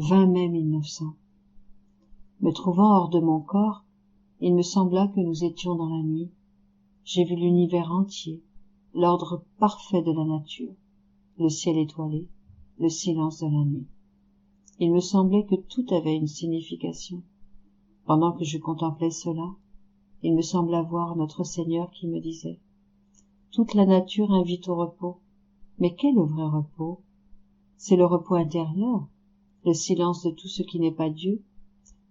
20 mai 1900. Me trouvant hors de mon corps, il me sembla que nous étions dans la nuit. J'ai vu l'univers entier, l'ordre parfait de la nature, le ciel étoilé, le silence de la nuit. Il me semblait que tout avait une signification. Pendant que je contemplais cela, il me sembla voir notre Seigneur qui me disait « Toute la nature invite au repos. Mais qu'est le vrai repos? C'est le repos intérieur, le silence de tout ce qui n'est pas Dieu.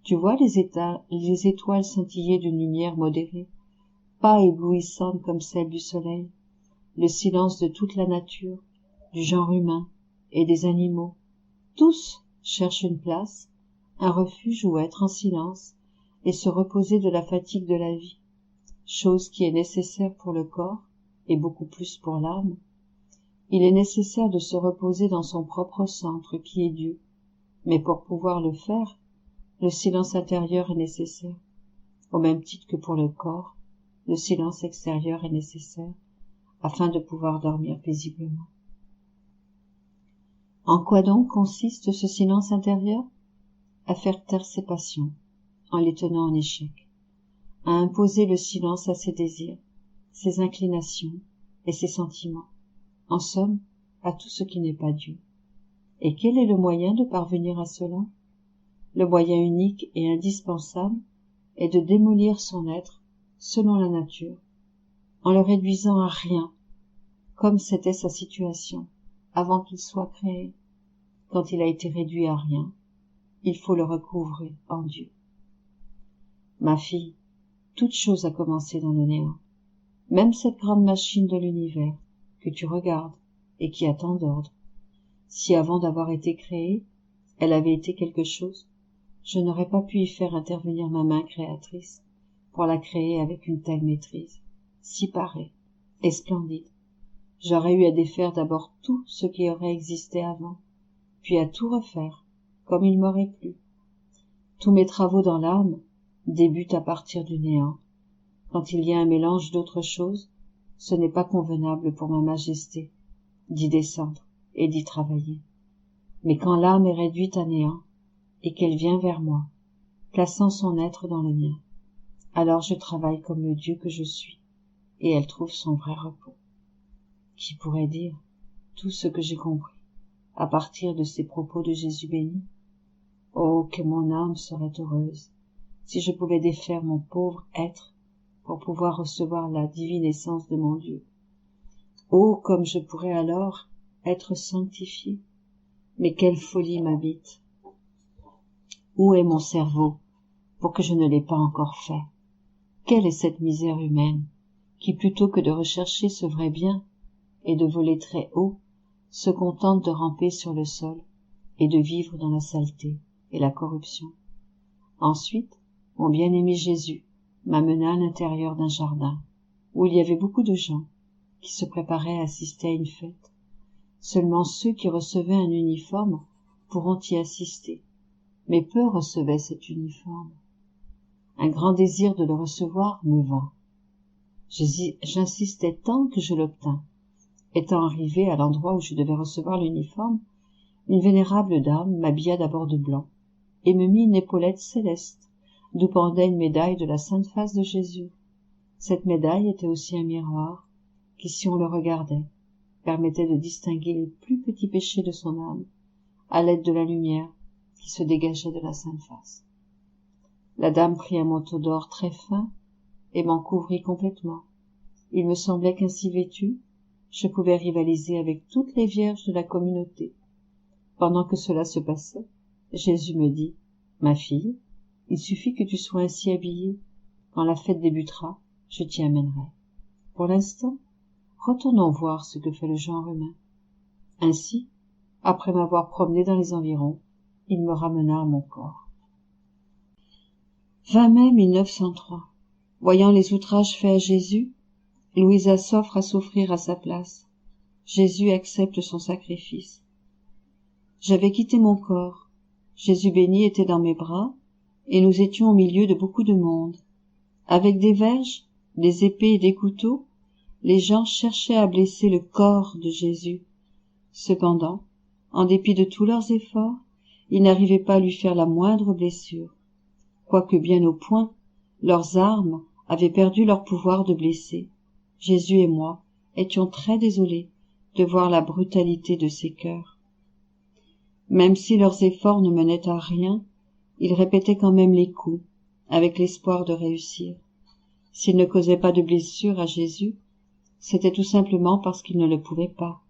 Tu vois les étoiles scintiller d'une lumière modérée, pas éblouissante comme celle du soleil, le silence de toute la nature, du genre humain et des animaux. Tous cherchent une place, un refuge où être en silence et se reposer de la fatigue de la vie, chose qui est nécessaire pour le corps et beaucoup plus pour l'âme. Il est nécessaire de se reposer dans son propre centre qui est Dieu, mais pour pouvoir le faire, le silence intérieur est nécessaire, au même titre que pour le corps, le silence extérieur est nécessaire, afin de pouvoir dormir paisiblement. En quoi donc consiste ce silence intérieur? À faire taire ses passions, en les tenant en échec, à imposer le silence à ses désirs, ses inclinations et ses sentiments, en somme, à tout ce qui n'est pas Dieu. Et quel est le moyen de parvenir à cela? Le moyen unique et indispensable est de démolir son être selon la nature, en le réduisant à rien, comme c'était sa situation avant qu'il soit créé. Quand il a été réduit à rien, il faut le recouvrer en Dieu. Ma fille, toute chose a commencé dans le néant. Même cette grande machine de l'univers que tu regardes et qui a tant d'ordre. Si avant d'avoir été créée, elle avait été quelque chose, je n'aurais pas pu y faire intervenir ma main créatrice pour la créer avec une telle maîtrise, si parée et splendide. J'aurais eu à défaire d'abord tout ce qui aurait existé avant, puis à tout refaire, comme il m'aurait plu. Tous mes travaux dans l'âme débutent à partir du néant. Quand il y a un mélange d'autres choses, ce n'est pas convenable pour ma majesté d'y descendre et d'y travailler. Mais quand l'âme est réduite à néant, et qu'elle vient vers moi, plaçant son être dans le mien, alors je travaille comme le Dieu que je suis, et elle trouve son vrai repos. Qui pourrait dire tout ce que j'ai compris à partir de ces propos de Jésus béni? Oh, que mon âme serait heureuse si je pouvais défaire mon pauvre être pour pouvoir recevoir la divine essence de mon Dieu. Oh, comme je pourrais alors être sanctifié! Mais quelle folie m'habite! Où est mon cerveau pour que je ne l'ai pas encore fait? Quelle est cette misère humaine qui, plutôt que de rechercher ce vrai bien et de voler très haut, se contente de ramper sur le sol et de vivre dans la saleté et la corruption? Ensuite, mon bien-aimé Jésus m'amena à l'intérieur d'un jardin où il y avait beaucoup de gens qui se préparaient à assister à une fête. Seulement ceux qui recevaient un uniforme pourront y assister, mais peu recevaient cet uniforme. Un grand désir de le recevoir me vint. J'insistais tant que je l'obtins. Étant arrivé à l'endroit où je devais recevoir l'uniforme, une vénérable dame m'habilla d'abord de blanc et me mit une épaulette céleste d'où pendait une médaille de la Sainte Face de Jésus. Cette médaille était aussi un miroir qui, si on le regardait, permettait de distinguer les plus petits péchés de son âme à l'aide de la lumière qui se dégageait de la Sainte Face. La dame prit un manteau d'or très fin et m'en couvrit complètement. Il me semblait qu'ainsi vêtue, je pouvais rivaliser avec toutes les vierges de la communauté. Pendant que cela se passait, Jésus me dit « Ma fille, il suffit que tu sois ainsi habillée. Quand la fête débutera, je t'y amènerai. Pour l'instant, retournons voir ce que fait le genre humain. » Ainsi, après m'avoir promené dans les environs, il me ramena à mon corps. 20 mai 1903. Voyant les outrages faits à Jésus, Louisa s'offre à souffrir à sa place. Jésus accepte son sacrifice. J'avais quitté mon corps. Jésus béni était dans mes bras, et nous étions au milieu de beaucoup de monde. Avec des verges, des épées et des couteaux, les gens cherchaient à blesser le corps de Jésus. Cependant, en dépit de tous leurs efforts, ils n'arrivaient pas à lui faire la moindre blessure, quoique bien au point, leurs armes avaient perdu leur pouvoir de blesser. Jésus et moi étions très désolés de voir la brutalité de ces cœurs. Même si leurs efforts ne menaient à rien, ils répétaient quand même les coups, avec l'espoir de réussir. S'ils ne causaient pas de blessure à Jésus, c'était tout simplement parce qu'ils ne le pouvaient pas.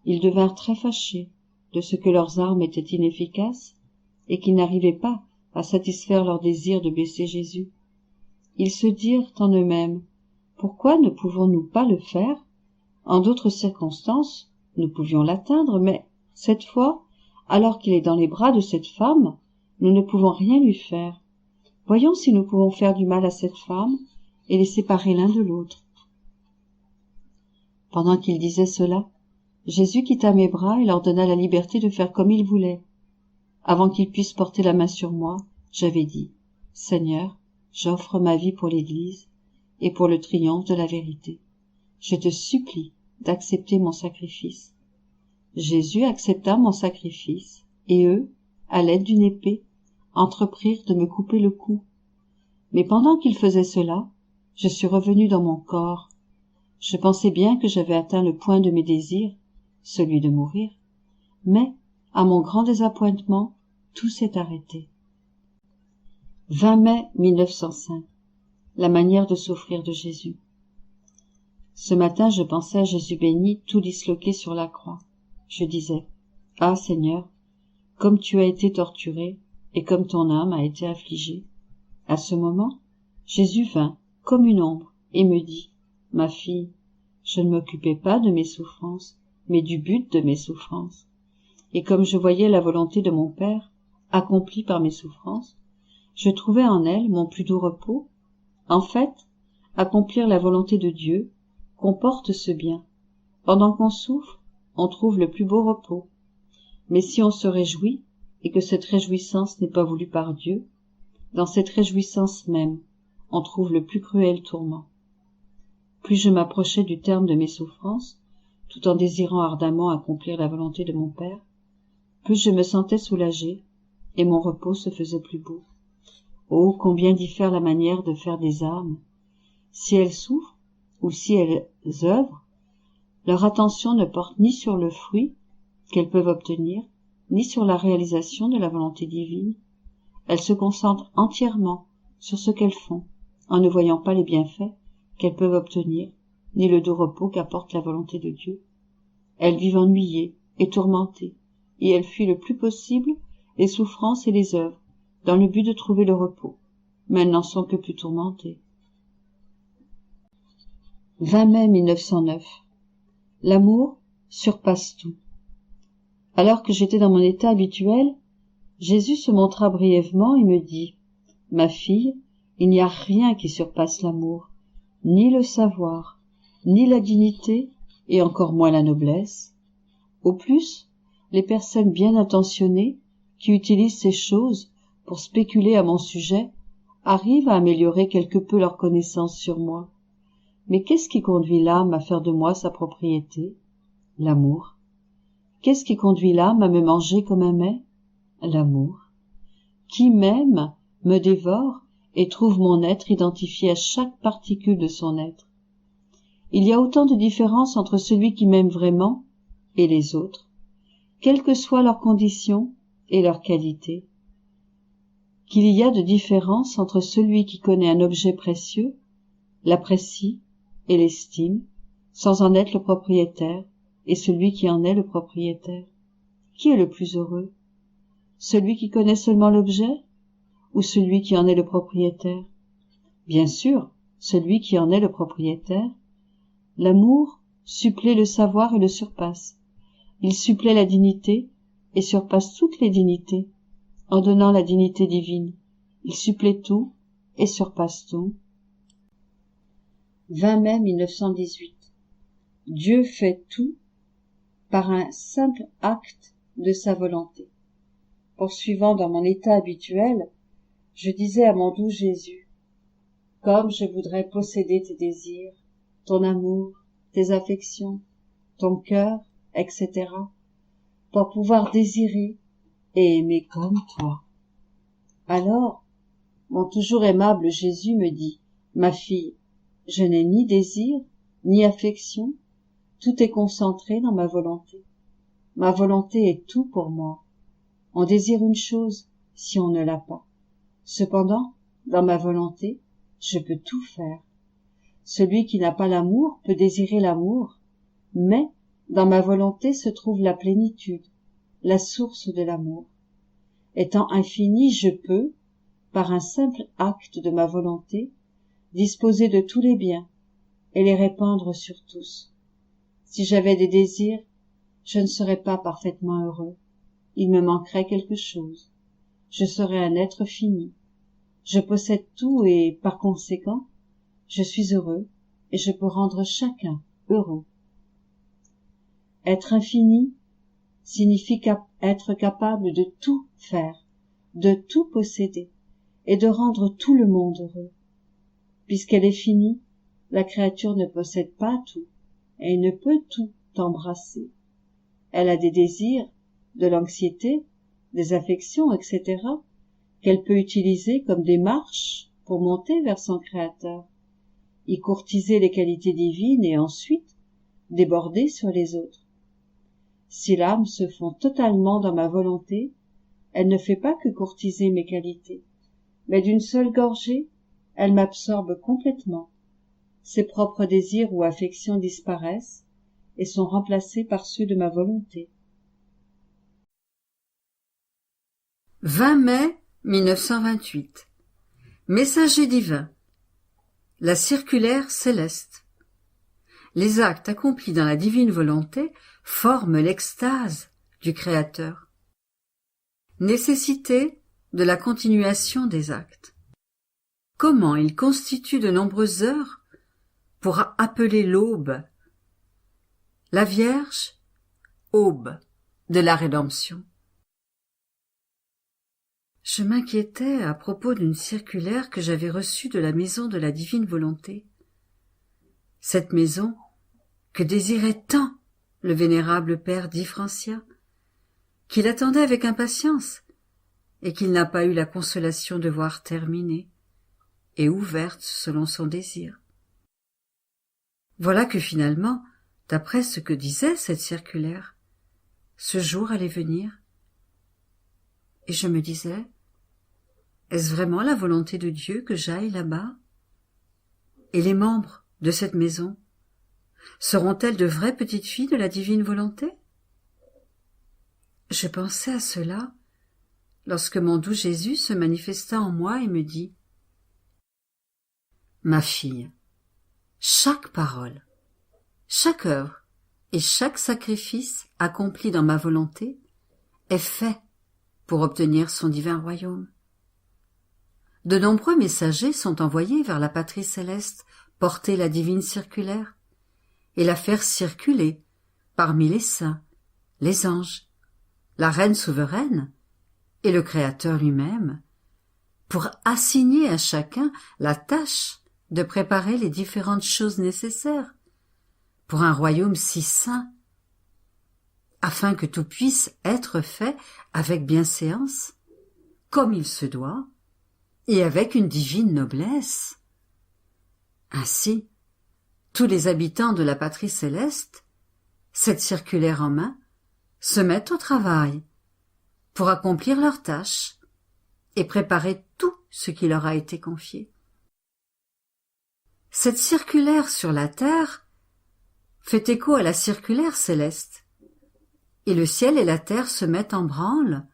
Ils devinrent très fâchés de ce que leurs armes étaient inefficaces et qu'ils n'arrivaient pas à satisfaire leur désir de blesser Jésus. Ils se dirent en eux-mêmes, « Pourquoi ne pouvons-nous pas le faire? En d'autres circonstances, nous pouvions l'atteindre, mais cette fois, alors qu'il est dans les bras de cette femme, nous ne pouvons rien lui faire. Voyons si nous pouvons faire du mal à cette femme et les séparer l'un de l'autre. » Pendant qu'ils disaient cela, Jésus quitta mes bras et leur donna la liberté de faire comme ils voulaient. Avant qu'ils puissent porter la main sur moi, j'avais dit, « Seigneur, j'offre ma vie pour l'Église et pour le triomphe de la vérité. Je te supplie d'accepter mon sacrifice. » Jésus accepta mon sacrifice, et eux, à l'aide d'une épée, entreprirent de me couper le cou. Mais pendant qu'ils faisaient cela, je suis revenu dans mon corps. Je pensais bien que j'avais atteint le point de mes désirs, celui de mourir, mais, à mon grand désappointement, tout s'est arrêté. 20 mai 1905. La manière de souffrir de Jésus. Ce matin, je pensais à Jésus béni, tout disloqué sur la croix. Je disais, « Ah Seigneur, comme tu as été torturé et comme ton âme a été affligée. » À ce moment, Jésus vint, comme une ombre, et me dit, « Ma fille, je ne m'occupais pas de mes souffrances, mais du but de mes souffrances. Et comme je voyais la volonté de mon Père, accomplie par mes souffrances, je trouvais en elle mon plus doux repos. En fait, accomplir la volonté de Dieu comporte ce bien. Pendant qu'on souffre, on trouve le plus beau repos. Mais si on se réjouit, et que cette réjouissance n'est pas voulue par Dieu, dans cette réjouissance même, on trouve le plus cruel tourment. Plus je m'approchais du terme de mes souffrances, tout en désirant ardemment accomplir la volonté de mon Père, plus je me sentais soulagé, et mon repos se faisait plus beau. Oh, combien diffère la manière de faire des âmes! Si elles souffrent, ou si elles œuvrent, leur attention ne porte ni sur le fruit qu'elles peuvent obtenir, ni sur la réalisation de la volonté divine. Elles se concentrent entièrement sur ce qu'elles font, en ne voyant pas les bienfaits qu'elles peuvent obtenir, ni le doux repos qu'apporte la volonté de Dieu. Elles vivent ennuyées et tourmentées, et elles fuient le plus possible les souffrances et les œuvres, dans le but de trouver le repos, mais elles n'en sont que plus tourmentées. 20 mai 1909. L'amour surpasse tout. Alors que j'étais dans mon état habituel, Jésus se montra brièvement et me dit, « Ma fille, il n'y a rien qui surpasse l'amour, ni le savoir, ni la dignité, et encore moins la noblesse. Au plus, les personnes bien intentionnées, qui utilisent ces choses pour spéculer à mon sujet, arrivent à améliorer quelque peu leur connaissance sur moi. Mais qu'est-ce qui conduit l'âme à faire de moi sa propriété? L'amour. Qu'est-ce qui conduit l'âme à me manger comme un mets? L'amour. Qui m'aime, me dévore et trouve mon être identifié à chaque particule de son être. Il y a autant de différence entre celui qui m'aime vraiment et les autres, quelles que soient leurs conditions et leurs qualités, qu'il y a de différence entre celui qui connaît un objet précieux, l'apprécie et l'estime, sans en être le propriétaire, et celui qui en est le propriétaire. Qui est le plus heureux? Celui qui connaît seulement l'objet, ou celui qui en est le propriétaire? Bien sûr, celui qui en est le propriétaire. L'amour supplée le savoir et le surpasse. Il supplée la dignité et surpasse toutes les dignités, en donnant la dignité divine. Il supplée tout et surpasse tout. 20 mai 1918. Dieu fait tout par un simple acte de sa volonté. Poursuivant dans mon état habituel, je disais à mon doux Jésus, « Comme je voudrais posséder tes désirs, ton amour, tes affections, ton cœur, etc., pour pouvoir désirer, et aimer comme toi. Alors, mon toujours aimable Jésus me dit, ma fille, je n'ai ni désir, ni affection, tout est concentré dans ma volonté. Ma volonté est tout pour moi. On désire une chose si on ne l'a pas. Cependant, dans ma volonté, je peux tout faire. Celui qui n'a pas l'amour peut désirer l'amour, mais dans ma volonté se trouve la plénitude, la source de l'amour. Étant infini, je peux, par un simple acte de ma volonté, disposer de tous les biens et les répandre sur tous. Si j'avais des désirs, je ne serais pas parfaitement heureux. Il me manquerait quelque chose. Je serais un être fini. Je possède tout et, par conséquent, je suis heureux et je peux rendre chacun heureux. Être infini signifie être capable de tout faire, de tout posséder et de rendre tout le monde heureux. Puisqu'elle est finie, la créature ne possède pas tout et ne peut tout embrasser. Elle a des désirs, de l'anxiété, des affections, etc., qu'elle peut utiliser comme des marches pour monter vers son Créateur, y courtiser les qualités divines et ensuite déborder sur les autres. Si l'âme se fond totalement dans ma volonté, elle ne fait pas que courtiser mes qualités, mais d'une seule gorgée, elle m'absorbe complètement. Ses propres désirs ou affections disparaissent et sont remplacés par ceux de ma volonté. 20 mai 1928. Messager divin. La circulaire céleste. Les actes accomplis dans la divine volonté forment l'extase du Créateur. Nécessité de la continuation des actes. Comment il constitue de nombreuses heures pour appeler l'aube. La Vierge, aube de la rédemption. Je m'inquiétais à propos d'une circulaire que j'avais reçue de la maison de la divine volonté. Cette maison que désirait tant le vénérable père Diffrancia, qu'il attendait avec impatience et qu'il n'a pas eu la consolation de voir terminée et ouverte selon son désir. Voilà que finalement, d'après ce que disait cette circulaire, ce jour allait venir. Et je me disais, est-ce vraiment la volonté de Dieu que j'aille là-bas? Et les membres de cette maison seront-elles de vraies petites filles de la divine volonté? Je pensais à cela lorsque mon doux Jésus se manifesta en moi et me dit, « Ma fille, chaque parole, chaque œuvre et chaque sacrifice accompli dans ma volonté est fait pour obtenir son divin royaume. De nombreux messagers sont envoyés vers la patrie céleste porter la divine circulaire et la faire circuler parmi les saints, les anges, la reine souveraine et le Créateur lui-même, pour assigner à chacun la tâche de préparer les différentes choses nécessaires pour un royaume si saint, afin que tout puisse être fait avec bienséance, comme il se doit, et avec une divine noblesse. Ainsi, tous les habitants de la patrie céleste, cette circulaire en main, se mettent au travail pour accomplir leurs tâches et préparer tout ce qui leur a été confié. Cette circulaire sur la terre fait écho à la circulaire céleste, et le ciel et la terre se mettent en branle,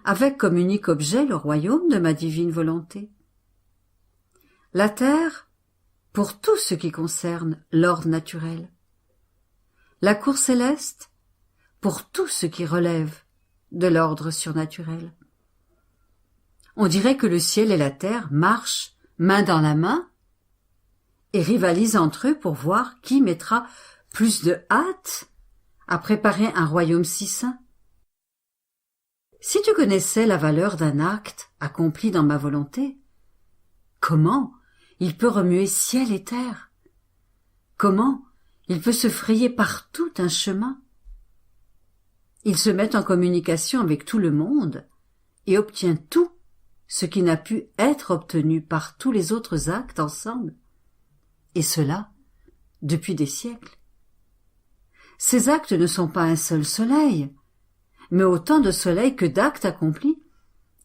avec comme unique objet le royaume de ma divine volonté. La terre, pour tout ce qui concerne l'ordre naturel. La cour céleste, pour tout ce qui relève de l'ordre surnaturel. On dirait que le ciel et la terre marchent main dans la main et rivalisent entre eux pour voir qui mettra plus de hâte à préparer un royaume si saint. Si tu connaissais la valeur d'un acte accompli dans ma volonté, comment il peut remuer ciel et terre? Comment il peut se frayer partout un chemin? Il se met en communication avec tout le monde et obtient tout ce qui n'a pu être obtenu par tous les autres actes ensemble, et cela depuis des siècles. Ces actes ne sont pas un seul soleil, mais autant de soleils que d'actes accomplis,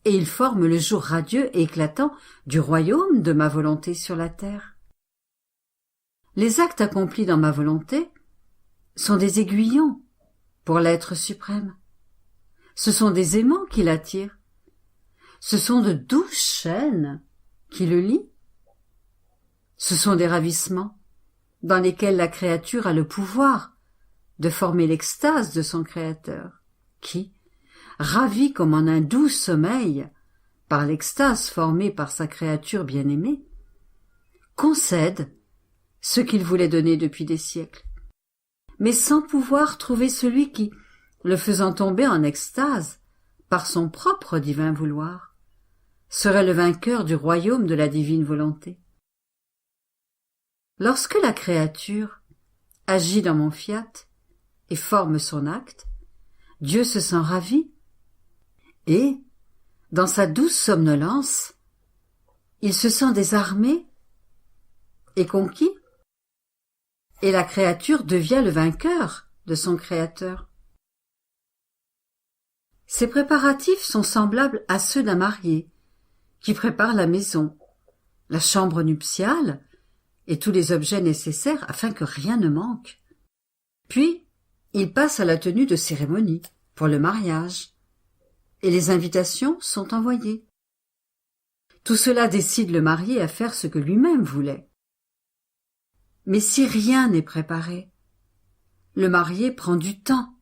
et ils forment le jour radieux et éclatant du royaume de ma volonté sur la terre. Les actes accomplis dans ma volonté sont des aiguillons pour l'être suprême. Ce sont des aimants qui l'attirent. Ce sont de douces chaînes qui le lient. Ce sont des ravissements dans lesquels la créature a le pouvoir de former l'extase de son Créateur, qui, ravi comme en un doux sommeil par l'extase formée par sa créature bien-aimée, concède ce qu'il voulait donner depuis des siècles, mais sans pouvoir trouver celui qui, le faisant tomber en extase par son propre divin vouloir, serait le vainqueur du royaume de la divine volonté. Lorsque la créature agit dans mon fiat et forme son acte, Dieu se sent ravi et, dans sa douce somnolence, il se sent désarmé et conquis, et la créature devient le vainqueur de son Créateur. Ces préparatifs sont semblables à ceux d'un marié qui prépare la maison, la chambre nuptiale et tous les objets nécessaires afin que rien ne manque. Puis, il passe à la tenue de cérémonie pour le mariage, et les invitations sont envoyées. Tout cela décide le marié à faire ce que lui-même voulait. Mais si rien n'est préparé, le marié prend du temps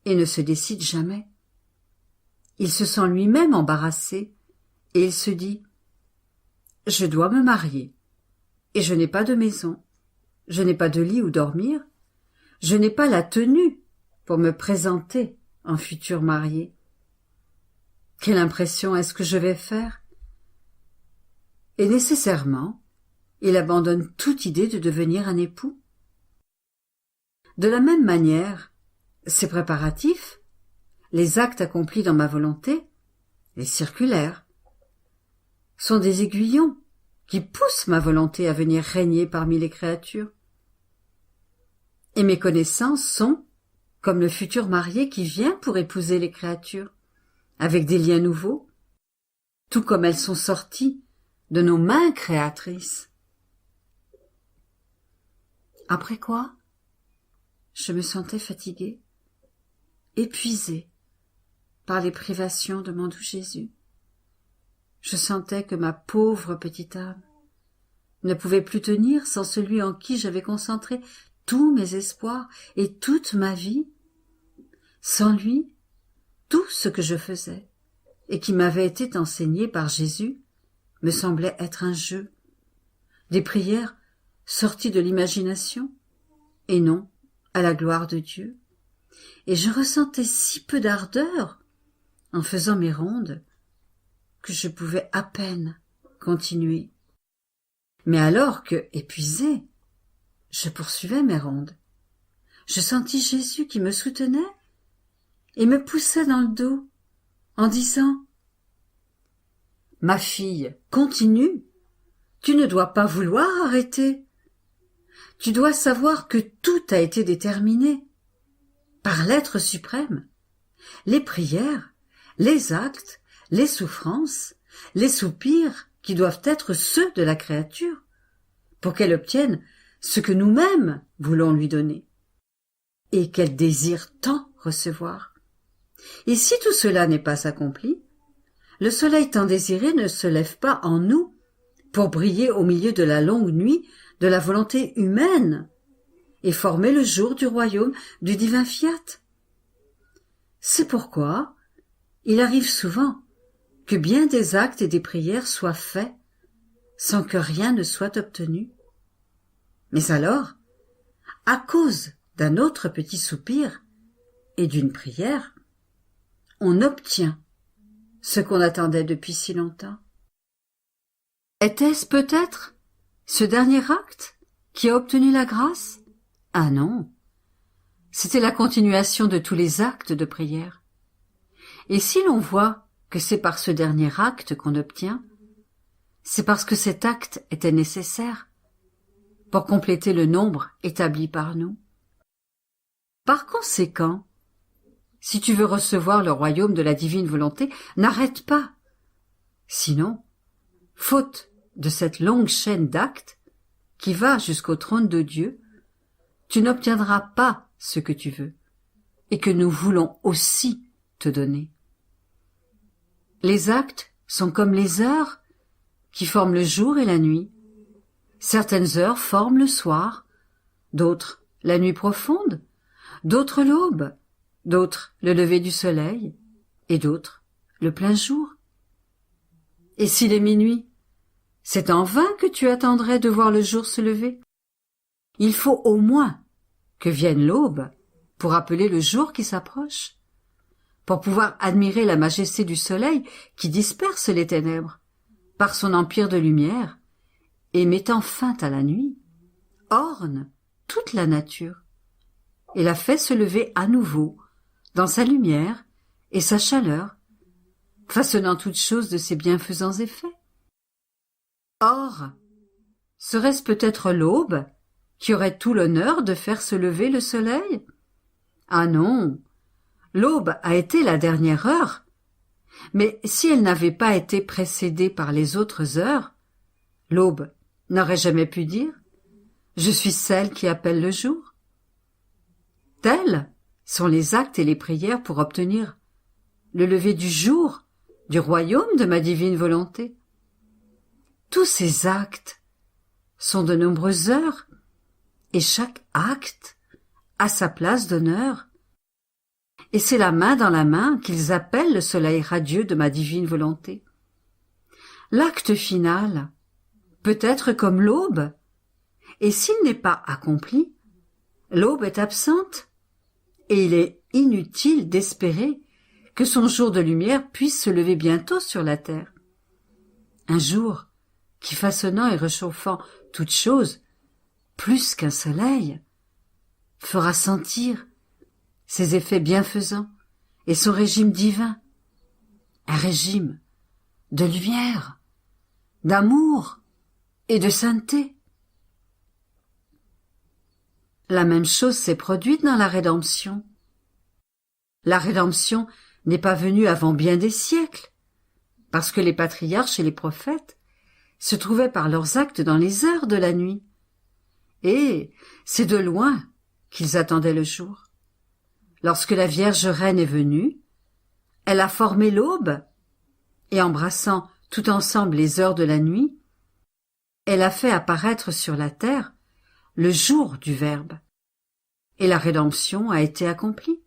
et ne se décide jamais. Il se sent lui-même embarrassé et il se dit « Je dois me marier et je n'ai pas de maison, je n'ai pas de lit où dormir, je n'ai pas la tenue pour me présenter en futur marié. Quelle impression est-ce que je vais faire ?» Et nécessairement, il abandonne toute idée de devenir un époux. De la même manière, ces préparatifs, les actes accomplis dans ma volonté, les circulaires, sont des aiguillons qui poussent ma volonté à venir régner parmi les créatures. Et mes connaissances sont comme le futur marié qui vient pour épouser les créatures, avec des liens nouveaux, tout comme elles sont sorties de nos mains créatrices. Après quoi, je me sentais fatiguée, épuisée par les privations de mon doux Jésus. Je sentais que ma pauvre petite âme ne pouvait plus tenir sans celui en qui j'avais concentré tous mes espoirs et toute ma vie. Sans lui, tout ce que je faisais et qui m'avait été enseigné par Jésus me semblait être un jeu, des prières sorties de l'imagination et non à la gloire de Dieu. Et je ressentais si peu d'ardeur en faisant mes rondes que je pouvais à peine continuer. Mais alors que, épuisée, je poursuivais mes rondes, je sentis Jésus qui me soutenait et me poussait dans le dos en disant « Ma fille, continue, tu ne dois pas vouloir arrêter. Tu dois savoir que tout a été déterminé par l'être suprême. Les prières, les actes, les souffrances, les soupirs qui doivent être ceux de la créature pour qu'elle obtienne ce que nous-mêmes voulons lui donner et qu'elle désire tant recevoir. Et si tout cela n'est pas accompli, le soleil tant désiré ne se lève pas en nous pour briller au milieu de la longue nuit de la volonté humaine et former le jour du royaume du divin fiat. C'est pourquoi il arrive souvent que bien des actes et des prières soient faits sans que rien ne soit obtenu. Mais alors, à cause d'un autre petit soupir et d'une prière, on obtient ce qu'on attendait depuis si longtemps. Était-ce peut-être ce dernier acte qui a obtenu la grâce? Ah non, C'était la continuation de tous les actes de prière. Et si l'on voit que c'est par ce dernier acte qu'on obtient, c'est parce que cet acte était nécessaire pour compléter le nombre établi par nous. Par conséquent, si tu veux recevoir le royaume de la divine volonté, n'arrête pas. Sinon, faute de cette longue chaîne d'actes qui va jusqu'au trône de Dieu, tu n'obtiendras pas ce que tu veux et que nous voulons aussi te donner. Les actes sont comme les heures qui forment le jour et la nuit. Certaines heures forment le soir, d'autres la nuit profonde, d'autres l'aube, d'autres le lever du soleil, et d'autres le plein jour. Et s'il est minuit, c'est en vain que tu attendrais de voir le jour se lever. Il faut au moins que vienne l'aube pour appeler le jour qui s'approche, pour pouvoir admirer la majesté du soleil qui disperse les ténèbres par son empire de lumière et mettant fin à la nuit, orne toute la nature et la fait se lever à nouveau dans sa lumière et sa chaleur, façonnant toutes choses de ses bienfaisants effets. Or, serait-ce peut-être l'aube qui aurait tout l'honneur de faire se lever le soleil? Ah non, l'aube a été la dernière heure, mais si elle n'avait pas été précédée par les autres heures, l'aube n'aurait jamais pu dire « Je suis celle qui appelle le jour ». Tels sont les actes et les prières pour obtenir le lever du jour du royaume de ma divine volonté. Tous ces actes sont de nombreuses heures, et chaque acte a sa place d'honneur. Et c'est la main dans la main qu'ils appellent le soleil radieux de ma divine volonté. L'acte final peut être comme l'aube, et s'il n'est pas accompli, l'aube est absente, et il est inutile d'espérer que son jour de lumière puisse se lever bientôt sur la terre. Un jour qui, façonnant et réchauffant toutes choses, plus qu'un soleil, fera sentir ses effets bienfaisants et son régime divin, un régime de lumière, d'amour et de sainteté. La même chose s'est produite dans la rédemption. La rédemption n'est pas venue avant bien des siècles, parce que les patriarches et les prophètes se trouvaient par leurs actes dans les heures de la nuit, et c'est de loin qu'ils attendaient le jour. Lorsque la Vierge Reine est venue, elle a formé l'aube, et embrassant tout ensemble les heures de la nuit, elle a fait apparaître sur la terre le jour du Verbe, et la rédemption a été accomplie.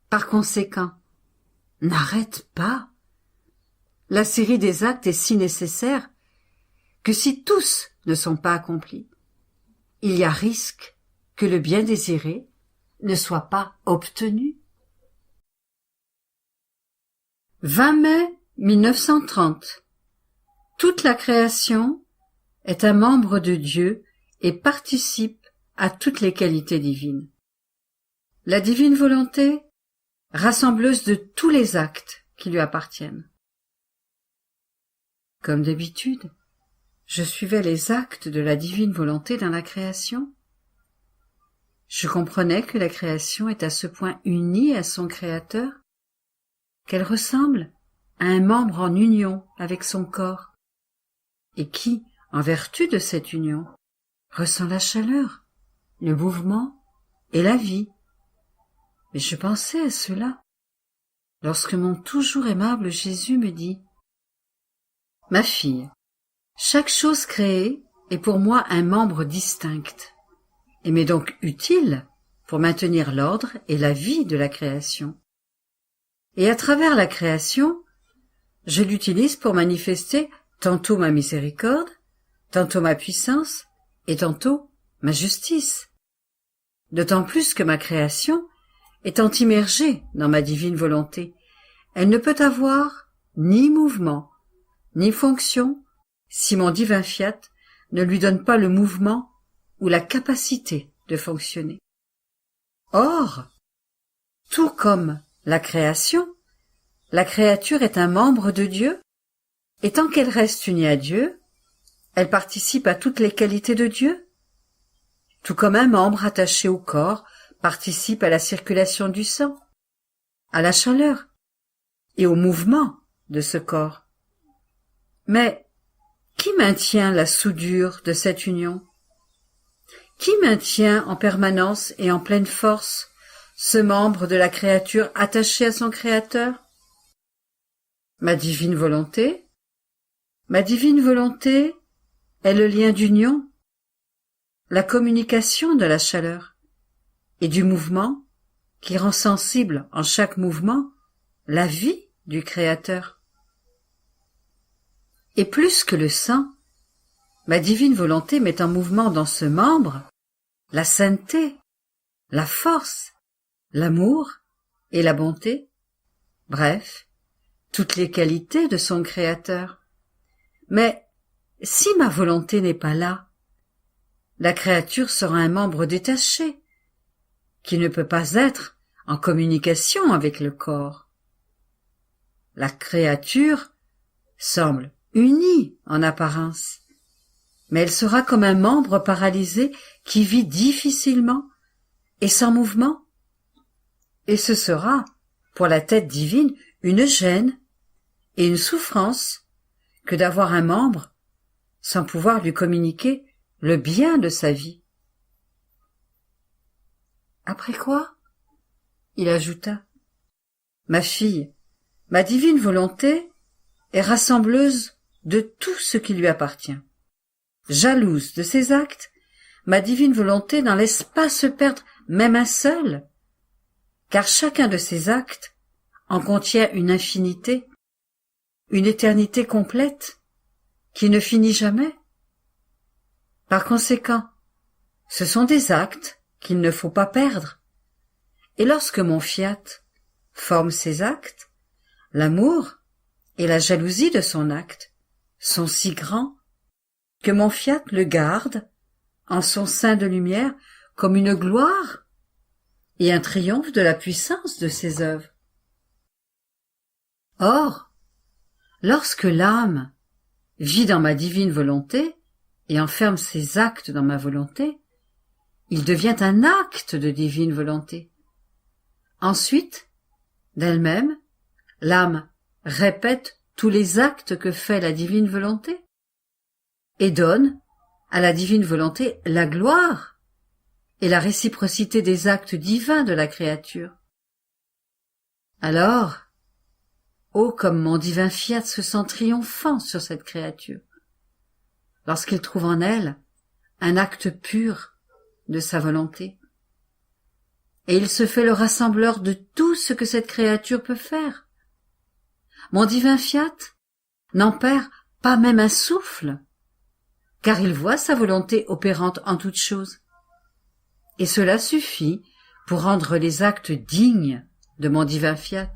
Par conséquent, n'arrête pas. La série des actes est si nécessaire que si tous ne sont pas accomplis, il y a risque que le bien désiré ne soit pas obtenu. 20 mai 1930. Toute la création est un membre de Dieu et participe à toutes les qualités divines. La divine volonté, rassembleuse de tous les actes qui lui appartiennent. Comme d'habitude, je suivais les actes de la divine volonté dans la création. Je comprenais que la création est à ce point unie à son Créateur qu'elle ressemble à un membre en union avec son corps, et qui, en vertu de cette union, ressent la chaleur, le mouvement et la vie. Mais je pensais à cela lorsque mon toujours aimable Jésus me dit « Ma fille, chaque chose créée est pour moi un membre distinct, et m'est donc utile pour maintenir l'ordre et la vie de la création. Et à travers la création, je l'utilise pour manifester tantôt ma miséricorde, tantôt ma puissance, et tantôt ma justice. D'autant plus que ma création, étant immergée dans ma divine volonté, elle ne peut avoir ni mouvement, ni fonction, si mon divin fiat ne lui donne pas le mouvement ou la capacité de fonctionner. Or, tout comme la créature est un membre de Dieu, et tant qu'elle reste unie à Dieu, elle participe à toutes les qualités de Dieu, tout comme un membre attaché au corps participe à la circulation du sang, à la chaleur et au mouvement de ce corps. Mais qui maintient la soudure de cette union? Qui maintient en permanence et en pleine force ce membre de la créature attaché à son Créateur? Ma divine volonté? Ma divine volonté est le lien d'union, la communication de la chaleur et du mouvement qui rend sensible en chaque mouvement la vie du Créateur. Et plus que le sang, ma divine volonté met en mouvement dans ce membre la sainteté, la force, l'amour et la bonté, bref, toutes les qualités de son Créateur. Mais si ma volonté n'est pas là, la créature sera un membre détaché, qui ne peut pas être en communication avec le corps. La créature semble unie en apparence, mais elle sera comme un membre paralysé qui vit difficilement et sans mouvement. Et ce sera, pour la tête divine, une gêne et une souffrance que d'avoir un membre sans pouvoir lui communiquer le bien de sa vie. Après quoi, il ajouta, ma fille, ma divine volonté est rassembleuse de tout ce qui lui appartient. Jalouse de ses actes, ma divine volonté n'en laisse pas se perdre même un seul, car chacun de ses actes en contient une infinité, une éternité complète, qui ne finit jamais. Par conséquent, ce sont des actes qu'il ne faut pas perdre. Et lorsque mon fiat forme ces actes, l'amour et la jalousie de son acte sont si grands que mon fiat le garde en son sein de lumière comme une gloire et un triomphe de la puissance de ses œuvres. Or, lorsque l'âme vit dans ma divine volonté et enferme ses actes dans ma volonté, il devient un acte de divine volonté. Ensuite, d'elle-même, l'âme répète tous les actes que fait la divine volonté et donne à la divine volonté la gloire et la réciprocité des actes divins de la créature. Alors, oh, comme mon divin fiat se sent triomphant sur cette créature, lorsqu'il trouve en elle un acte pur de sa volonté. Et il se fait le rassembleur de tout ce que cette créature peut faire. Mon divin fiat n'en perd pas même un souffle, car il voit sa volonté opérante en toutes choses. Et cela suffit pour rendre les actes dignes de mon divin fiat.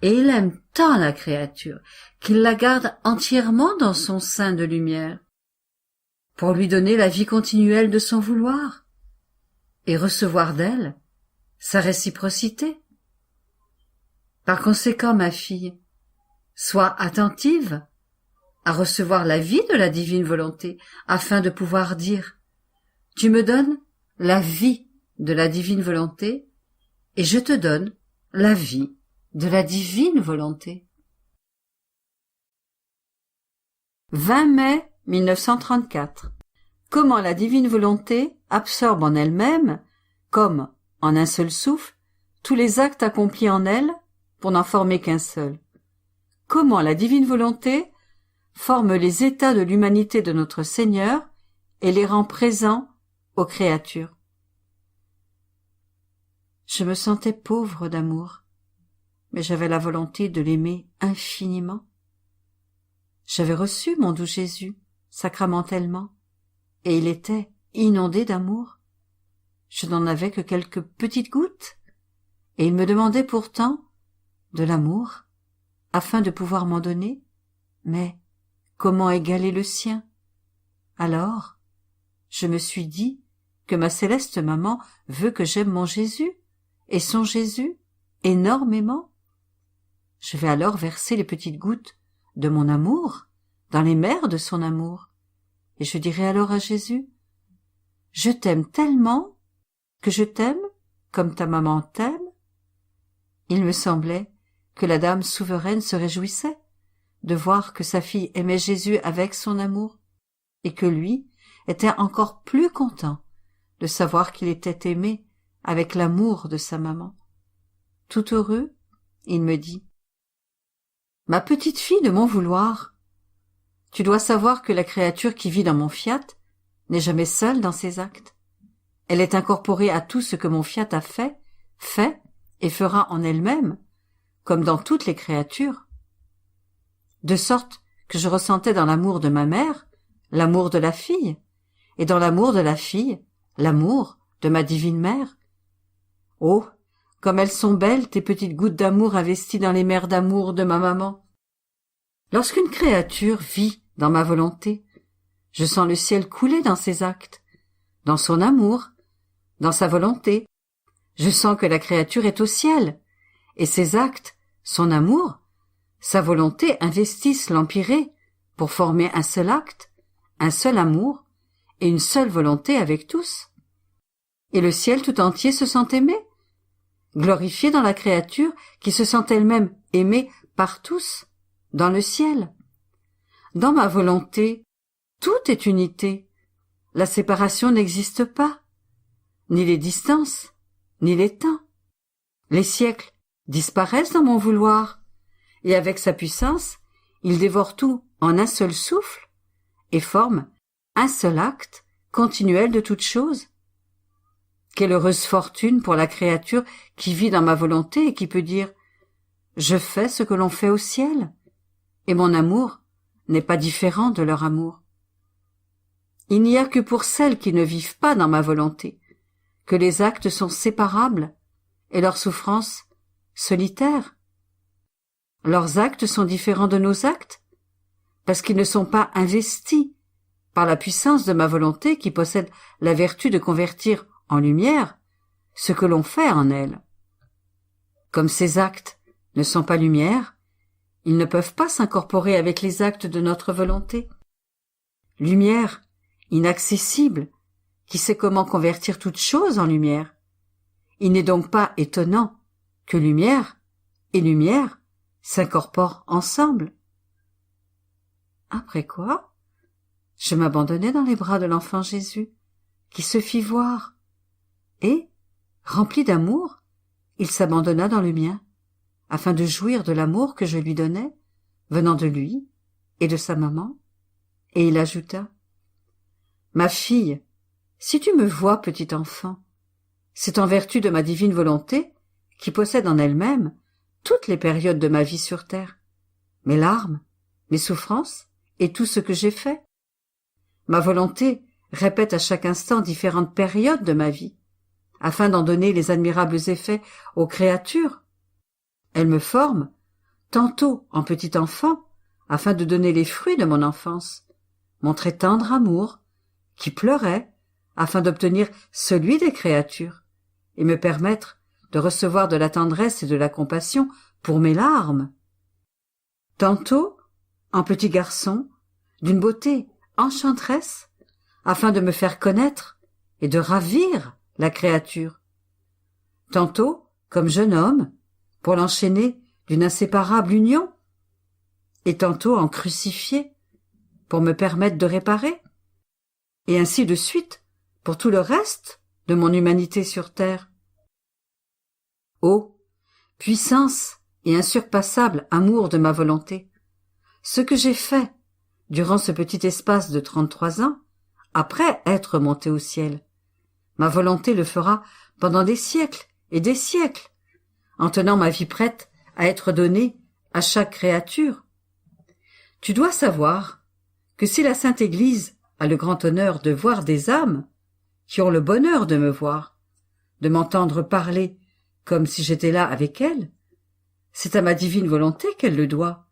Et il aime tant la créature qu'il la garde entièrement dans son sein de lumière, pour lui donner la vie continuelle de son vouloir, et recevoir d'elle sa réciprocité. Par conséquent, ma fille, sois attentive à recevoir la vie de la divine volonté, afin de pouvoir dire « Tu me donnes la vie de la divine volonté, et je te donne la vie de la divine volonté. » 20 mai 1934. Comment la divine volonté absorbe en elle-même, comme en un seul souffle, tous les actes accomplis en elle pour n'en former qu'un seul. Comment la divine volonté forme les états de l'humanité de notre Seigneur et les rend présents aux créatures. Je me sentais pauvre d'amour, mais j'avais la volonté de l'aimer infiniment. J'avais reçu mon doux Jésus sacramentellement, et il était inondé d'amour. Je n'en avais que quelques petites gouttes, et il me demandait pourtant de l'amour, afin de pouvoir m'en donner, mais comment égaler le sien? Alors, je me suis dit que ma céleste maman veut que j'aime mon Jésus, et son Jésus, énormément. Je vais alors verser les petites gouttes de mon amour dans les mers de son amour, et je dirai alors à Jésus, « Je t'aime tellement que je t'aime comme ta maman t'aime. » Il me semblait que la dame souveraine se réjouissait de voir que sa fille aimait Jésus avec son amour, et que lui était encore plus content de savoir qu'il était aimé avec l'amour de sa maman. Tout heureux, il me dit, « Ma petite fille de mon vouloir, tu dois savoir que la créature qui vit dans mon fiat n'est jamais seule dans ses actes. Elle est incorporée à tout ce que mon fiat a fait et fera en elle-même, comme dans toutes les créatures. De sorte que je ressentais dans l'amour de ma mère l'amour de la fille, et dans l'amour de la fille l'amour de ma divine mère. Oh, comme elles sont belles tes petites gouttes d'amour investies dans les mers d'amour de ma maman. Lorsqu'une créature vit dans ma volonté, je sens le ciel couler dans ses actes, dans son amour, dans sa volonté. Je sens que la créature est au ciel, et ses actes, son amour, sa volonté investissent l'empyrée pour former un seul acte, un seul amour et une seule volonté avec tous. Et le ciel tout entier se sent aimé, glorifié dans la créature qui se sent elle-même aimée par tous, dans le ciel. Dans ma volonté, tout est unité. La séparation n'existe pas, ni les distances, ni les temps. Les siècles disparaissent dans mon vouloir, et avec sa puissance, il dévore tout en un seul souffle et forme un seul acte continuel de toutes choses. Quelle heureuse fortune pour la créature qui vit dans ma volonté et qui peut dire « Je fais ce que l'on fait au ciel, et mon amour n'est pas différent de leur amour. » Il n'y a que pour celles qui ne vivent pas dans ma volonté que les actes sont séparables et leurs souffrances solitaires. Leurs actes sont différents de nos actes parce qu'ils ne sont pas investis par la puissance de ma volonté qui possède la vertu de convertir en lumière ce que l'on fait en elle. Comme ces actes ne sont pas lumière, ils ne peuvent pas s'incorporer avec les actes de notre volonté. Lumière inaccessible, qui sait comment convertir toute chose en lumière. Il n'est donc pas étonnant que lumière et lumière s'incorporent ensemble. Après quoi, je m'abandonnai dans les bras de l'enfant Jésus, qui se fit voir, et, rempli d'amour, il s'abandonna dans le mien, afin de jouir de l'amour que je lui donnais, venant de lui et de sa maman, et il ajouta, « Ma fille, si tu me vois, petit enfant, c'est en vertu de ma divine volonté, qui possède en elle-même toutes les périodes de ma vie sur terre, mes larmes, mes souffrances et tout ce que j'ai fait. Ma volonté répète à chaque instant différentes périodes de ma vie, afin d'en donner les admirables effets aux créatures. Elle me forme, tantôt en petit enfant, afin de donner les fruits de mon enfance, mon très tendre amour, qui pleurait, afin d'obtenir celui des créatures, et me permettre de recevoir de la tendresse et de la compassion pour mes larmes. Tantôt, en petit garçon, d'une beauté enchanteresse, afin de me faire connaître et de ravir la créature. Tantôt, comme jeune homme, pour l'enchaîner d'une inséparable union, et tantôt en crucifié, pour me permettre de réparer, et ainsi de suite pour tout le reste de mon humanité sur terre. Ô puissance et insurpassable amour de ma volonté, ce que j'ai fait durant ce petit espace de 33 ans, après être monté au ciel, ma volonté le fera pendant des siècles et des siècles, en tenant ma vie prête à être donnée à chaque créature. Tu dois savoir que si la Sainte Église a le grand honneur de voir des âmes qui ont le bonheur de me voir, de m'entendre parler comme si j'étais là avec elles, c'est à ma divine volonté qu'elle le doit.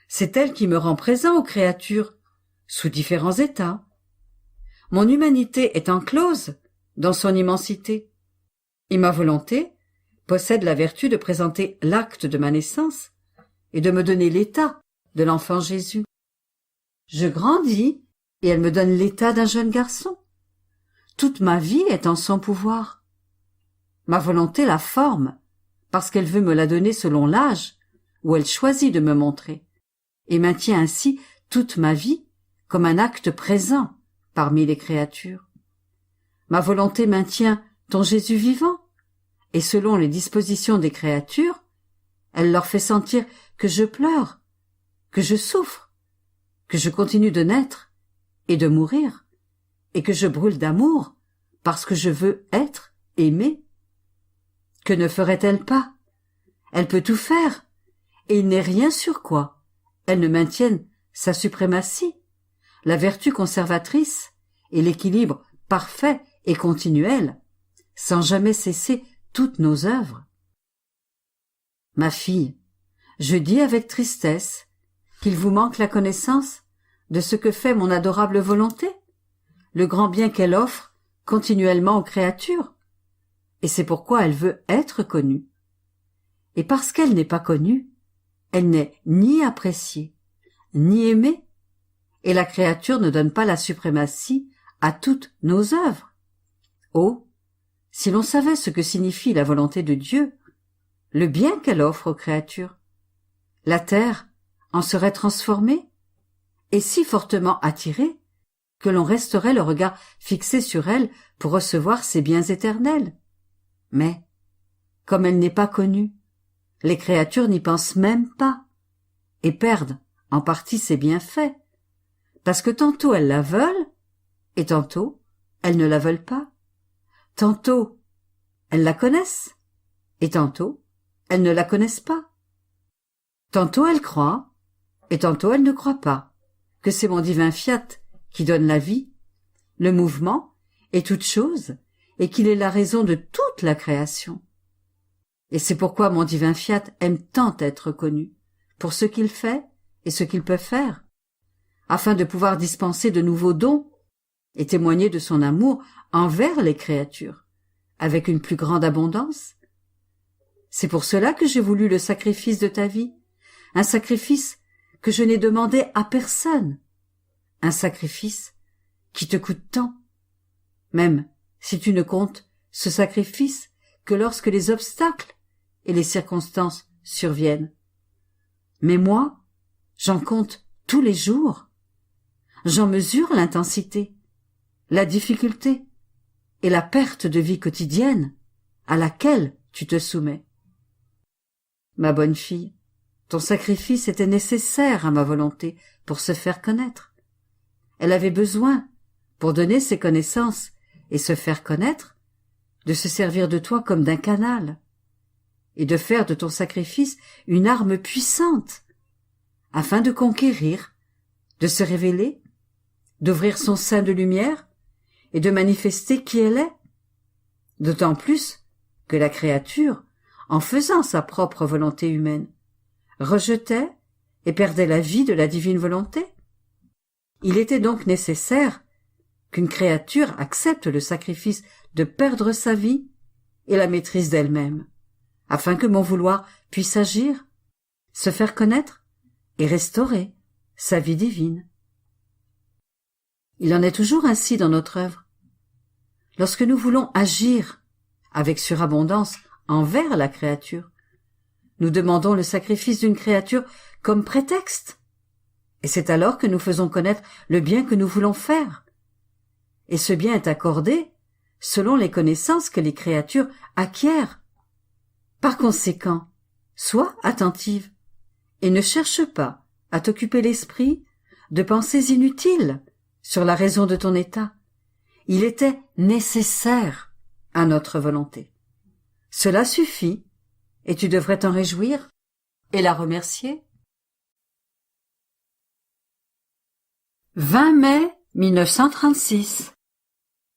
C'est elle qui me rend présent aux créatures, sous différents états. mon humanité est enclose dans son immensité, et ma volonté possède la vertu de présenter l'acte de ma naissance et de me donner l'état de l'enfant Jésus. Je grandis et elle me donne l'état d'un jeune garçon. Toute ma vie est en son pouvoir. Ma volonté la forme parce qu'elle veut me la donner selon l'âge où elle choisit de me montrer, et maintient ainsi toute ma vie comme un acte présent parmi les créatures. Ma volonté maintient ton Jésus vivant, et selon les dispositions des créatures, elle leur fait sentir que je pleure, que je souffre, que je continue de naître et de mourir, et que je brûle d'amour parce que je veux être aimée. Que ne ferait-elle pas? Elle peut tout faire, et il n'est rien sur quoi elle ne maintienne sa suprématie, la vertu conservatrice et l'équilibre parfait et continuel, sans jamais cesser toutes nos œuvres. Ma fille, je dis avec tristesse qu'il vous manque la connaissance de ce que fait mon adorable volonté, le grand bien qu'elle offre continuellement aux créatures, et c'est pourquoi elle veut être connue. Et parce qu'elle n'est pas connue, elle n'est ni appréciée, ni aimée, et la créature ne donne pas la suprématie à toutes nos œuvres. Oh, si l'on savait ce que signifie la volonté de Dieu, le bien qu'elle offre aux créatures, la terre en serait transformée et si fortement attirée que l'on resterait le regard fixé sur elle pour recevoir ses biens éternels. Mais, comme elle n'est pas connue, les créatures n'y pensent même pas et perdent en partie ses bienfaits, parce que tantôt elles la veulent et tantôt elles ne la veulent pas. Tantôt elles la connaissent et tantôt elles ne la connaissent pas. Tantôt elles croient et tantôt elles ne croient pas que c'est mon divin fiat qui donne la vie, le mouvement et toute chose, et qu'il est la raison de toute la création. Et c'est pourquoi mon divin fiat aime tant être connu, pour ce qu'il fait et ce qu'il peut faire, afin de pouvoir dispenser de nouveaux dons et témoigner de son amour envers les créatures, avec une plus grande abondance. C'est pour cela que j'ai voulu le sacrifice de ta vie, un sacrifice que je n'ai demandé à personne, un sacrifice qui te coûte tant, même si tu ne comptes ce sacrifice que lorsque les obstacles et les circonstances surviennent. Mais moi, j'en compte tous les jours. J'en mesure l'intensité, la difficulté et la perte de vie quotidienne à laquelle tu te soumets. Ma bonne fille, ton sacrifice était nécessaire à ma volonté pour se faire connaître. Elle avait besoin, pour donner ses connaissances et se faire connaître, de se servir de toi comme d'un canal, et de faire de ton sacrifice une arme puissante, afin de conquérir, de se révéler, d'ouvrir son sein de lumière et de manifester qui elle est, d'autant plus que la créature, en faisant sa propre volonté humaine, rejetait et perdait la vie de la divine volonté. Il était donc nécessaire qu'une créature accepte le sacrifice de perdre sa vie et la maîtrise d'elle-même, afin que mon vouloir puisse agir, se faire connaître et restaurer sa vie divine. Il en est toujours ainsi dans notre œuvre. Lorsque nous voulons agir avec surabondance envers la créature, nous demandons le sacrifice d'une créature comme prétexte, et c'est alors que nous faisons connaître le bien que nous voulons faire. Et ce bien est accordé selon les connaissances que les créatures acquièrent. Par conséquent, sois attentive et ne cherche pas à t'occuper l'esprit de pensées inutiles sur la raison de ton état. Il était nécessaire à notre volonté. Cela suffit, et tu devrais t'en réjouir et la remercier. 20 mai 1936.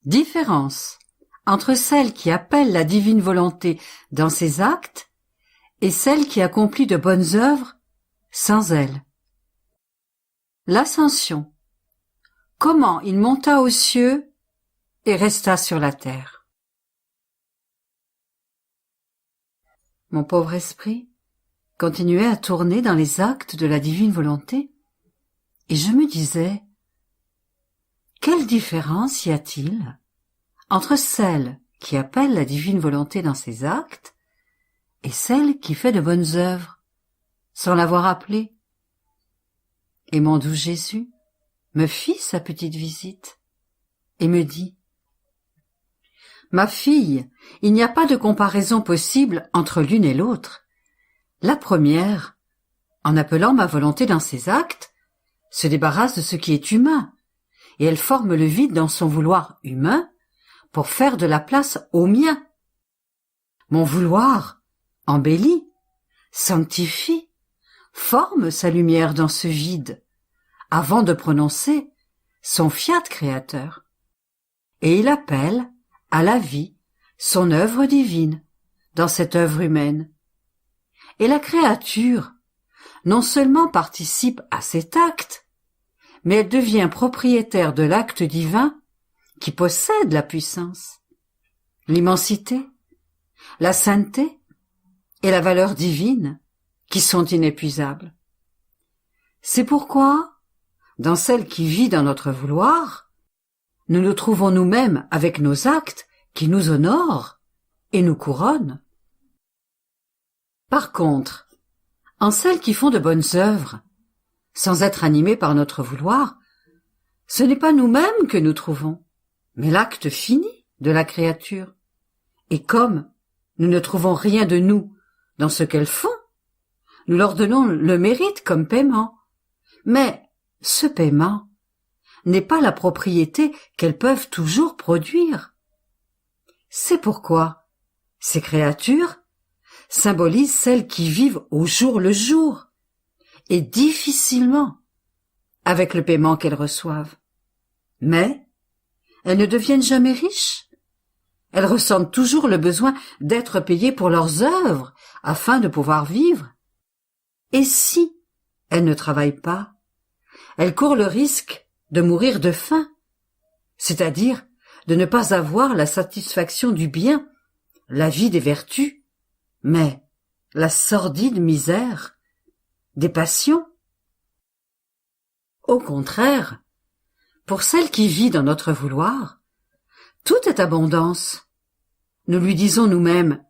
Différence entre celle qui appelle la divine volonté dans ses actes et celle qui accomplit de bonnes œuvres sans elle. L'ascension. comment il monta aux cieux et resta sur la terre. Mon pauvre esprit continuait à tourner dans les actes de la divine volonté, et je me disais, quelle différence y a-t-il entre celle qui appelle la divine volonté dans ses actes et celle qui fait de bonnes œuvres sans l'avoir appelée? Et mon doux Jésus me fit sa petite visite et me dit, ma fille, il n'y a pas de comparaison possible entre l'une et l'autre. La première, en appelant ma volonté dans ses actes, se débarrasse de ce qui est humain, et elle forme le vide dans son vouloir humain pour faire de la place au mien. Mon vouloir embellit, sanctifie, forme sa lumière dans ce vide, avant de prononcer son fiat créateur. Et il appelle à la vie son œuvre divine dans cette œuvre humaine. Et la créature non seulement participe à cet acte, mais elle devient propriétaire de l'acte divin qui possède la puissance, l'immensité, la sainteté et la valeur divine qui sont inépuisables. C'est pourquoi, dans celle qui vit dans notre vouloir, nous nous trouvons nous-mêmes avec nos actes qui nous honorent et nous couronnent. Par contre, en celles qui font de bonnes œuvres, sans être animées par notre vouloir, ce n'est pas nous-mêmes que nous trouvons, mais l'acte fini de la créature. Et comme nous ne trouvons rien de nous dans ce qu'elles font, nous leur donnons le mérite comme paiement. Mais ce paiement n'est pas la propriété qu'elles peuvent toujours produire. C'est pourquoi ces créatures symbolisent celles qui vivent au jour le jour, et difficilement avec le paiement qu'elles reçoivent. Mais elles ne deviennent jamais riches. Elles ressentent toujours le besoin d'être payées pour leurs œuvres afin de pouvoir vivre. Et si elles ne travaillent pas, elles courent le risque de mourir de faim, c'est-à-dire de ne pas avoir la satisfaction du bien, la vie des vertus, mais la sordide misère des passions. Au contraire, pour celle qui vit dans notre vouloir, tout est abondance. Nous lui disons nous-mêmes,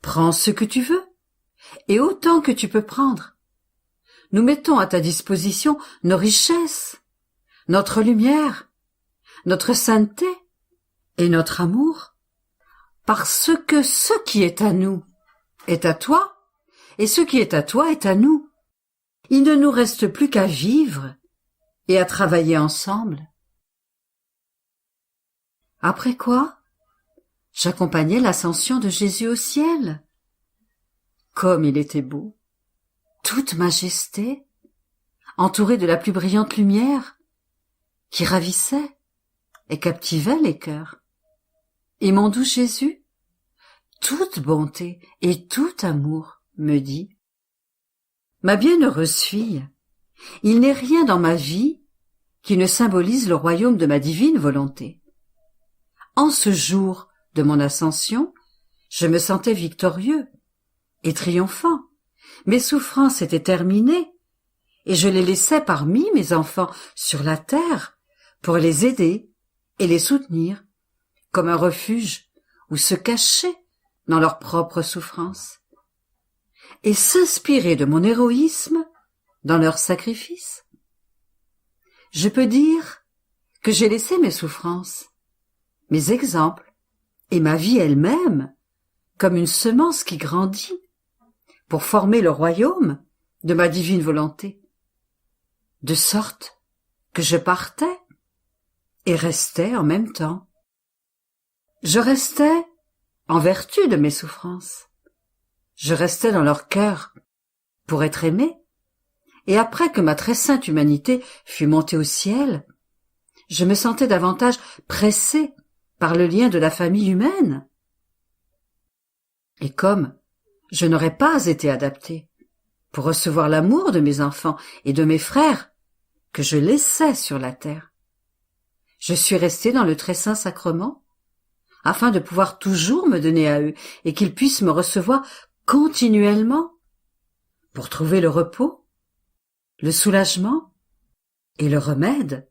prends ce que tu veux, et autant que tu peux prendre. Nous mettons à ta disposition nos richesses, notre lumière, notre sainteté et notre amour, parce que ce qui est à nous est à toi, et ce qui est à toi est à nous. Il ne nous reste plus qu'à vivre et à travailler ensemble. Après quoi, j'accompagnais l'ascension de Jésus au ciel. Comme il était beau, toute majesté, entouré de la plus brillante lumière, qui ravissait et captivait les cœurs. Et mon doux Jésus, toute bonté et tout amour, me dit, ma bienheureuse fille, il n'est rien dans ma vie qui ne symbolise le royaume de ma divine volonté. En ce jour de mon ascension, je me sentais victorieux et triomphant. Mes souffrances étaient terminées, et je les laissais parmi mes enfants sur la terre pour les aider et les soutenir, comme un refuge où se cacher dans leurs propres souffrances, et s'inspirer de mon héroïsme dans leur sacrifice. Je peux dire que j'ai laissé mes souffrances, mes exemples et ma vie elle-même comme une semence qui grandit pour former le royaume de ma divine volonté, de sorte que je partais et restais en même temps. Je restais en vertu de mes souffrances. Je restais dans leur cœur pour être aimé, et après que ma très sainte humanité fut montée au ciel, je me sentais davantage pressée par le lien de la famille humaine. Et comme je n'aurais pas été adaptée pour recevoir l'amour de mes enfants et de mes frères que je laissais sur la terre, je suis restée dans le très saint sacrement, afin de pouvoir toujours me donner à eux et qu'ils puissent me recevoir continuellement pour trouver le repos, le soulagement et le remède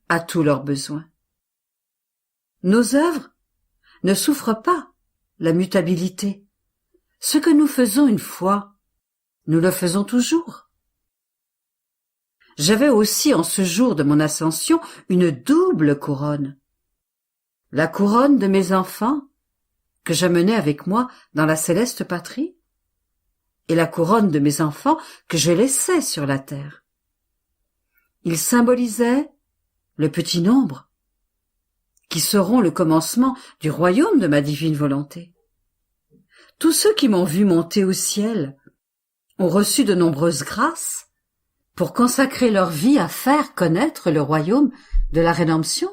à tous leurs besoins. Nos œuvres ne souffrent pas la mutabilité. Ce que nous faisons une fois, nous le faisons toujours. J'avais aussi en ce jour de mon ascension une double couronne. La couronne de mes enfants, que j'amenais avec moi dans la céleste patrie, et la couronne de mes enfants que je laissais sur la terre. Ils symbolisaient le petit nombre, qui seront le commencement du royaume de ma divine volonté. Tous ceux qui m'ont vu monter au ciel ont reçu de nombreuses grâces pour consacrer leur vie à faire connaître le royaume de la rédemption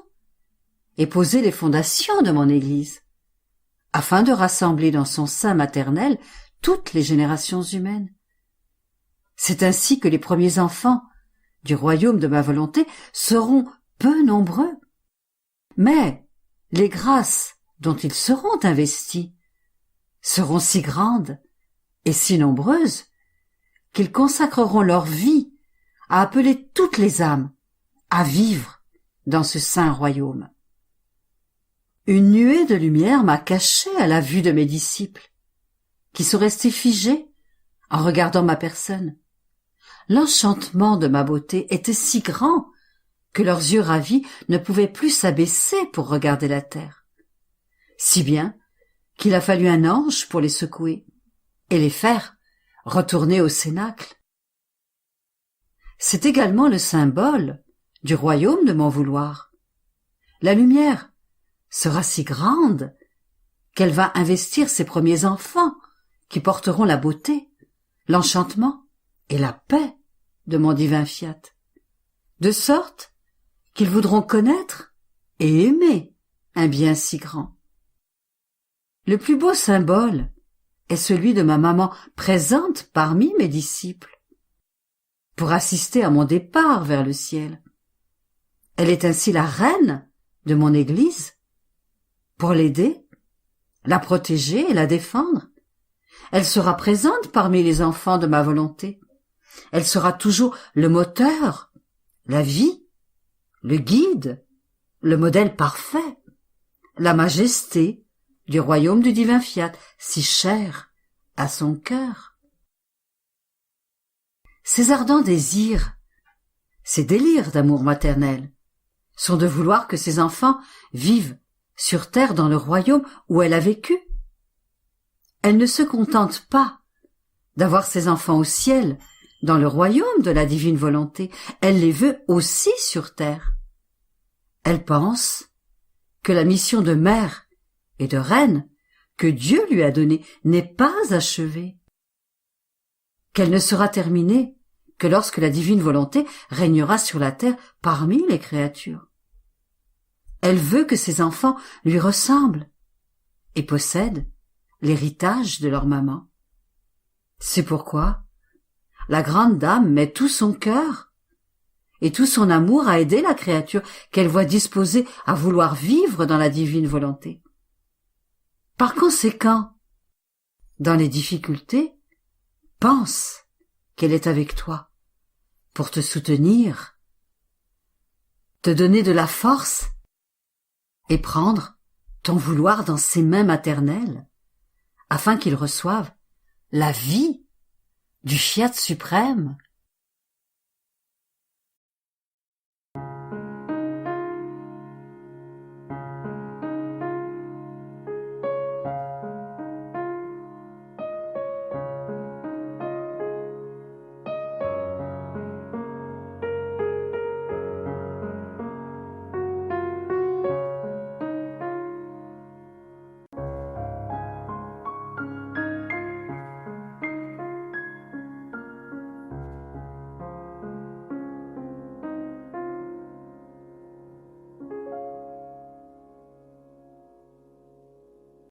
et poser les fondations de mon Église, afin de rassembler dans son sein maternel toutes les générations humaines. C'est ainsi que les premiers enfants du royaume de ma volonté seront peu nombreux, mais les grâces dont ils seront investis seront si grandes et si nombreuses qu'ils consacreront leur vie à appeler toutes les âmes à vivre dans ce saint royaume. Une nuée de lumière m'a caché à la vue de mes disciples, qui sont restés figés en regardant ma personne. L'enchantement de ma beauté était si grand que leurs yeux ravis ne pouvaient plus s'abaisser pour regarder la terre, si bien qu'il a fallu un ange pour les secouer et les faire retourner au cénacle. C'est également le symbole du royaume de mon vouloir. La lumière sera si grande qu'elle va investir ses premiers enfants qui porteront la beauté, l'enchantement et la paix de mon divin fiat, de sorte qu'ils voudront connaître et aimer un bien si grand. Le plus beau symbole est celui de ma maman présente parmi mes disciples pour assister à mon départ vers le ciel. Elle est ainsi la reine de mon Église pour l'aider, la protéger et la défendre. Elle sera présente parmi les enfants de ma volonté. Elle sera toujours le moteur, la vie, le guide, le modèle parfait, la majesté du royaume du divin fiat, si cher à son cœur. Ces ardents désirs, ces délires d'amour maternel, sont de vouloir que ses enfants vivent sur terre dans le royaume où elle a vécu. Elle ne se contente pas d'avoir ses enfants au ciel, dans le royaume de la divine volonté, elle les veut aussi sur terre. Elle pense que la mission de mère et de reine que Dieu lui a donnée n'est pas achevée, qu'elle ne sera terminée que lorsque la divine volonté régnera sur la terre parmi les créatures. Elle veut que ses enfants lui ressemblent et possèdent l'héritage de leur maman. C'est pourquoi la grande dame met tout son cœur et tout son amour à aider la créature qu'elle voit disposée à vouloir vivre dans la divine volonté. Par conséquent, dans les difficultés, pense qu'elle est avec toi pour te soutenir, te donner de la force et prendre ton vouloir dans ses mains maternelles afin qu'il reçoive la vie du fiat suprême